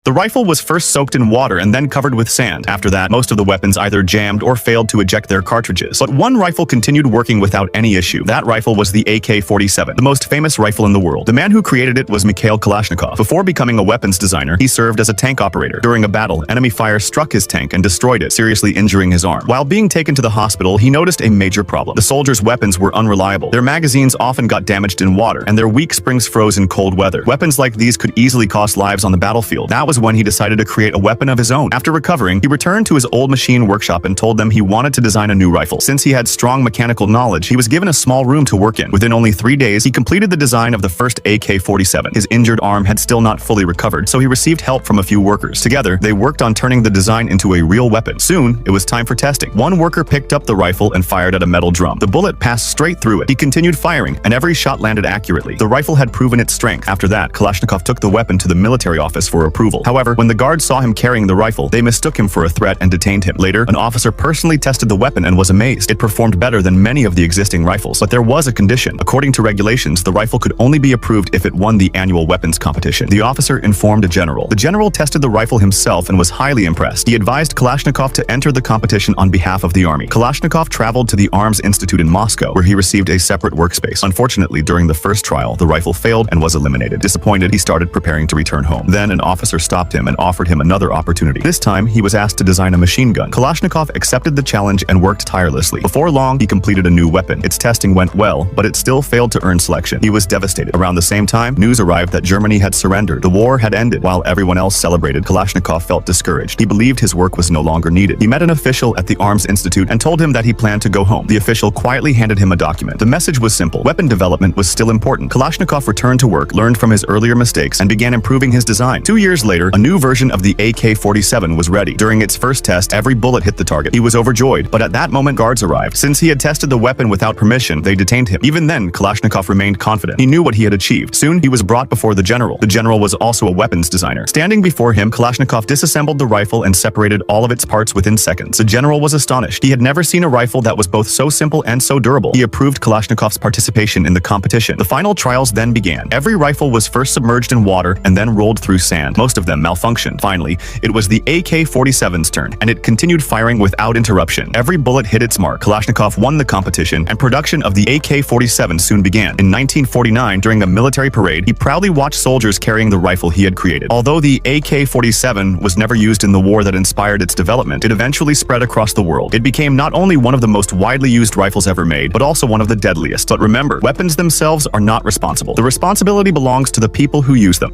The rifle was first soaked in water and then covered with sand. After that, most of the weapons either jammed or failed to eject their cartridges. But one rifle continued working without any issue. That rifle was the AK-47, the most famous rifle in the world. The man who created it was Mikhail Kalashnikov. Before becoming a weapons designer, he served as a tank operator. During a battle, enemy fire struck his tank and destroyed it, seriously injuring his arm. While being taken to the hospital, he noticed a major problem. The soldiers' weapons were unreliable. Their magazines often got damaged in water, and their weak springs froze in cold weather. Weapons like these could easily cost lives on the battlefield. That was when he decided to create a weapon of his own. After recovering, he returned to his old machine workshop and told them he wanted to design a new rifle. Since he had strong mechanical knowledge, he was given a small room to work in. Within only 3 days, he completed the design of the first AK-47. His injured arm had still not fully recovered, so he received help from a few workers. Together, they worked on turning the design into a real weapon. Soon, it was time for testing. One worker picked up the rifle and fired at a metal drum. The bullet passed straight through it. He continued firing, and every shot landed accurately. The rifle had proven its strength. After that, Kalashnikov took the weapon to the military office for approval. However, when the guards saw him carrying the rifle, they mistook him for a threat and detained him. Later, an officer personally tested the weapon and was amazed. It performed better than many of the existing rifles, but there was a condition. According to regulations, the rifle could only be approved if it won the annual weapons competition. The officer informed a general. The general tested the rifle himself and was highly impressed. He advised Kalashnikov to enter the competition on behalf of the army. Kalashnikov traveled to the Arms Institute in Moscow, where he received a separate workspace. Unfortunately, during the first trial, the rifle failed and was eliminated. Disappointed, he started preparing to return home. Then an officer stopped him and offered him another opportunity. This time, he was asked to design a machine gun. Kalashnikov accepted the challenge and worked tirelessly. Before long, he completed a new weapon. Its testing went well, but it still failed to earn selection. He was devastated. Around the same time, news arrived that Germany had surrendered. The war had ended. While everyone else celebrated, Kalashnikov felt discouraged. He believed his work was no longer needed. He met an official at the Arms Institute and told him that he planned to go home. The official quietly handed him a document. The message was simple. Weapon development was still important. Kalashnikov returned to work, learned from his earlier mistakes, and began improving his design. 2 years later, a new version of the AK-47 was ready. During its first test, every bullet hit the target. He was overjoyed, but at that moment guards arrived. Since he had tested the weapon without permission, they detained him. Even then, Kalashnikov remained confident. He knew what he had achieved. Soon, he was brought before the general. The general was also a weapons designer. Standing before him, Kalashnikov disassembled the rifle and separated all of its parts within seconds. The general was astonished. He had never seen a rifle that was both so simple and so durable. He approved Kalashnikov's participation in the competition. The final trials then began. Every rifle was first submerged in water and then rolled through sand. Most of them malfunctioned. Finally, it was the AK-47's turn, and it continued firing without interruption. Every bullet hit its mark. Kalashnikov won the competition, and production of the AK-47 soon began. In 1949, during a military parade, he proudly watched soldiers carrying the rifle he had created. Although the AK-47 was never used in the war that inspired its development, it eventually spread across the world. It became not only one of the most widely used rifles ever made, but also one of the deadliest. But remember, weapons themselves are not responsible. The responsibility belongs to the people who use them.